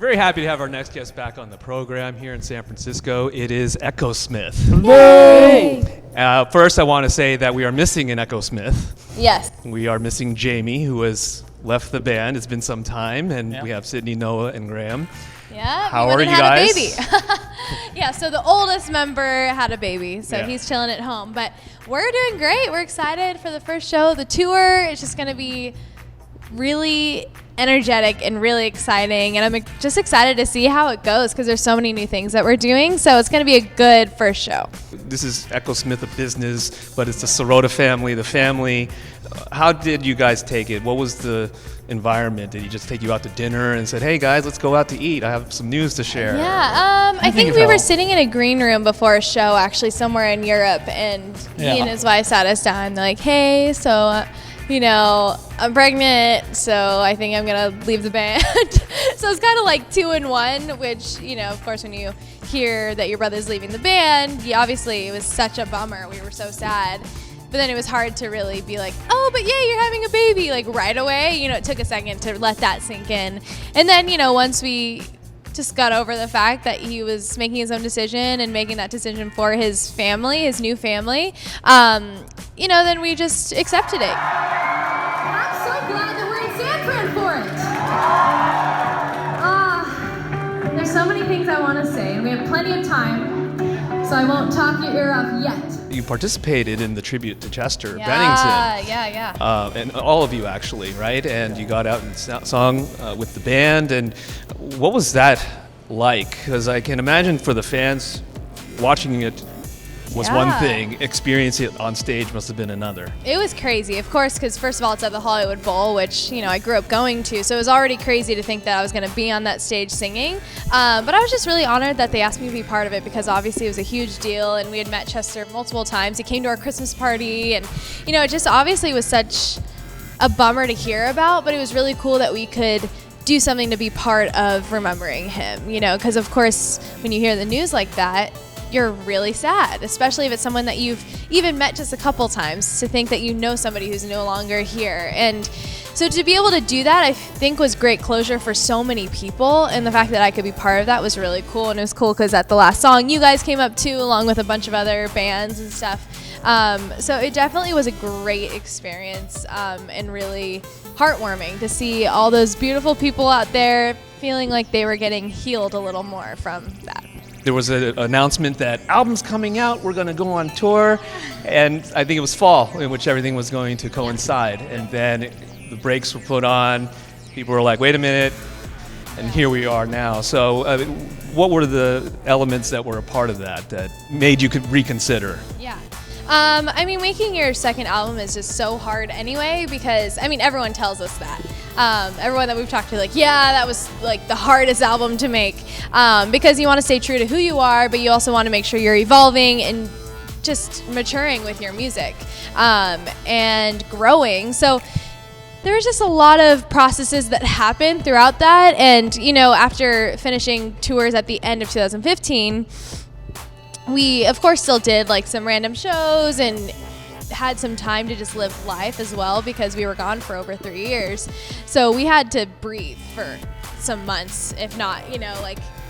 very happy to have our next guest back on the program here in San Francisco. It is Echosmith. Yay! First, I want to say that we are missing an Echosmith. Yes. We are missing Jamie, who has left the band. It's been some time, and we have Sydney, Noah, and Graham. Yeah. How are you guys? A baby. Yeah. So the oldest member had a baby, so he's chilling at home. But we're doing great. We're excited for the first show of the tour. It's just going to be really energetic and really exciting, and I'm just excited to see how it goes because there's so many new things that we're doing, so it's going to be a good first show. This is Echosmith, a business, but it's the Sirota family, the family. How did you guys take it? What was the environment? Did he just take you out to dinner and said, hey guys, let's go out to eat, I have some news to share? Yeah, I think we were sitting in a green room before a show, actually somewhere in Europe, and he and his wife sat us down. They're like, hey, so I'm pregnant, so I think I'm going to leave the band. So it's kind of like 2 in 1, which, of course, when you hear that your brother's leaving the band, obviously it was such a bummer. We were so sad. But then it was hard to really be like, oh, but yeah, you're having a baby, like right away. It took a second to let that sink in. And then, once we just got over the fact that he was making his own decision and making that decision for his family, his new family, then we just accepted it. I'm so glad that we're in San Fran for it. There's so many things I want to say, and we have plenty of time, so I won't talk your ear off yet. You participated in the tribute to Chester Bennington. Yeah. And all of you, actually, right? And you got out and sung with the band. And what was that like? Because I can imagine for the fans, watching it was one thing, experiencing it on stage must have been another. It was crazy, of course, because first of all, it's at the Hollywood Bowl, which, I grew up going to, so it was already crazy to think that I was going to be on that stage singing. But I was just really honored that they asked me to be part of it because obviously it was a huge deal, and we had met Chester multiple times. He came to our Christmas party, and, it just obviously was such a bummer to hear about, but it was really cool that we could do something to be part of remembering him, because of course, when you hear the news like that, you're really sad, especially if it's someone that you've even met just a couple times, to think that somebody who's no longer here. And so to be able to do that, I think was great closure for so many people, and the fact that I could be part of that was really cool. And it was cool because at the last song, you guys came up too, along with a bunch of other bands and stuff. So it definitely was a great experience, and really heartwarming to see all those beautiful people out there feeling like they were getting healed a little more from that. There was an announcement that album's coming out, we're going to go on tour, and I think it was fall in which everything was going to coincide. And then the brakes were put on, people were like, wait a minute, and here we are now. So what were the elements that were a part of that made you could reconsider? Yeah. Making your second album is just so hard anyway, because, everyone tells us that. Everyone that we've talked to, that was the hardest album to make, because you want to stay true to who you are, but you also want to make sure you're evolving and just maturing with your music, and growing. So there was just a lot of processes that happened throughout that. And, after finishing tours at the end of 2015, we, of course, still did some random shows and had some time to just live life as well, because we were gone for over 3 years. So we had to breathe for some months, if not,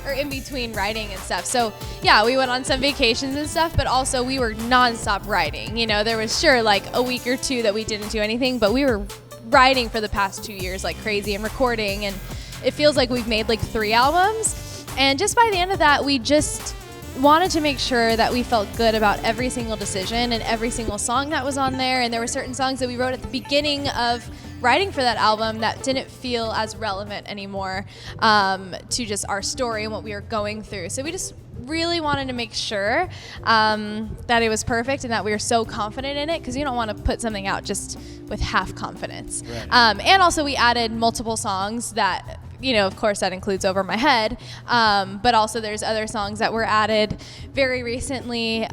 or in between writing and stuff. So yeah, we went on some vacations and stuff, but also we were nonstop writing. There was a week or two that we didn't do anything, but we were writing for the past 2 years like crazy and recording. And it feels like we've made 3 albums. And just by the end of that, we just wanted to make sure that we felt good about every single decision and every single song that was on there. And there were certain songs that we wrote at the beginning of writing for that album that didn't feel as relevant anymore, to just our story and what we were going through. So we just really wanted to make sure that it was perfect and that we were so confident in it, because you don't want to put something out just with half confidence. Right. And also we added multiple songs that, of course that includes Over My Head, but also there's other songs that were added very recently,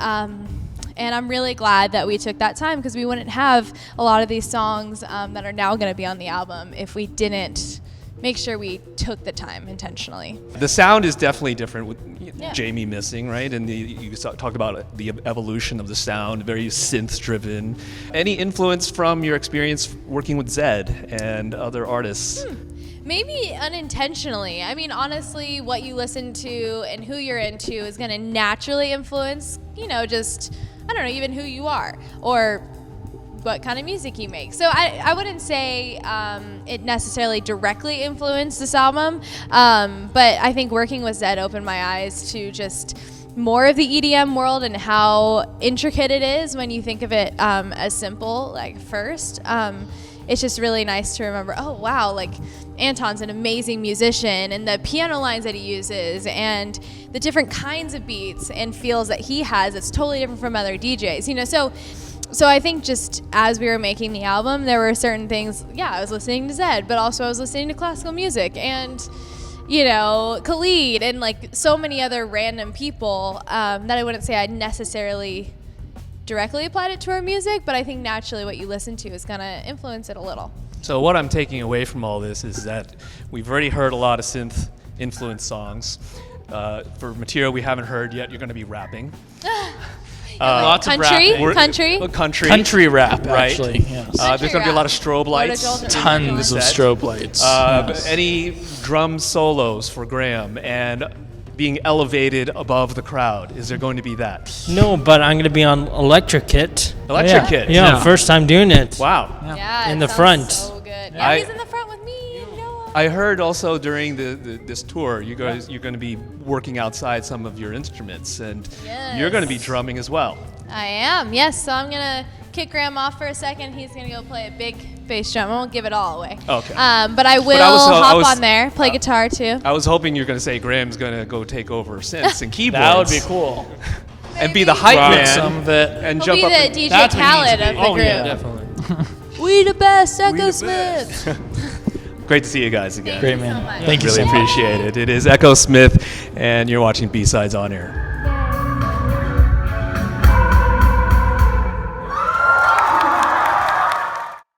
and I'm really glad that we took that time, because we wouldn't have a lot of these songs that are now going to be on the album if we didn't make sure we took the time intentionally. The sound is definitely different with Jamie missing, right? And you talked about the evolution of the sound, very synth-driven. Any influence from your experience working with Zed and other artists? Maybe unintentionally. I mean, honestly, what you listen to and who you're into is going to naturally influence, just, I don't know, even who you are or what kind of music you make. So I wouldn't say it necessarily directly influenced this album, but I think working with Zed opened my eyes to just more of the EDM world and how intricate it is when you think of it as simple, like first. It's just really nice to remember, oh, wow, like Anton's an amazing musician, and the piano lines that he uses and the different kinds of beats and feels that he has, it's totally different from other DJs, So I think just as we were making the album, there were certain things, I was listening to Zed, but also I was listening to classical music and, Khalid and like so many other random people that I wouldn't say I necessarily directly applied it to our music, but I think naturally what you listen to is going to influence it a little. So what I'm taking away from all this is that we've already heard a lot of synth-influenced songs. For material we haven't heard yet, you're going to be rapping. Lots of rapping. Country rap, right? Actually, yes. There's going to be a lot of strobe lights. Tons of strobe lights. Yes. Any drum solos for Graham and being elevated above the crowd. Is there going to be that? No, but I'm going to be on Electric Kit. Electric Kit? Yeah, first time doing it. Wow. Yeah, in the front. So good. Yeah, he's in the front with me. Noah. I heard also during this tour, you're going to be working outside some of your instruments, and you're going to be drumming as well. I am, yes. So I'm going to kick Graham off for a second. He's going to go play a big bass drum. I won't give it all away. Okay. But I will hop on there, play guitar too. I was hoping you were going to say Graham's going to go take over synths and keyboards. That would be cool. And be the hype man. Some of it. And He'll jump be up the DJ Khaled of the group. Yeah, definitely. We the best, Echosmith. Great to see you guys again. Great, man. So much. Thank you Really so much. appreciate it. It is Echosmith, and you're watching B-Sides on Air.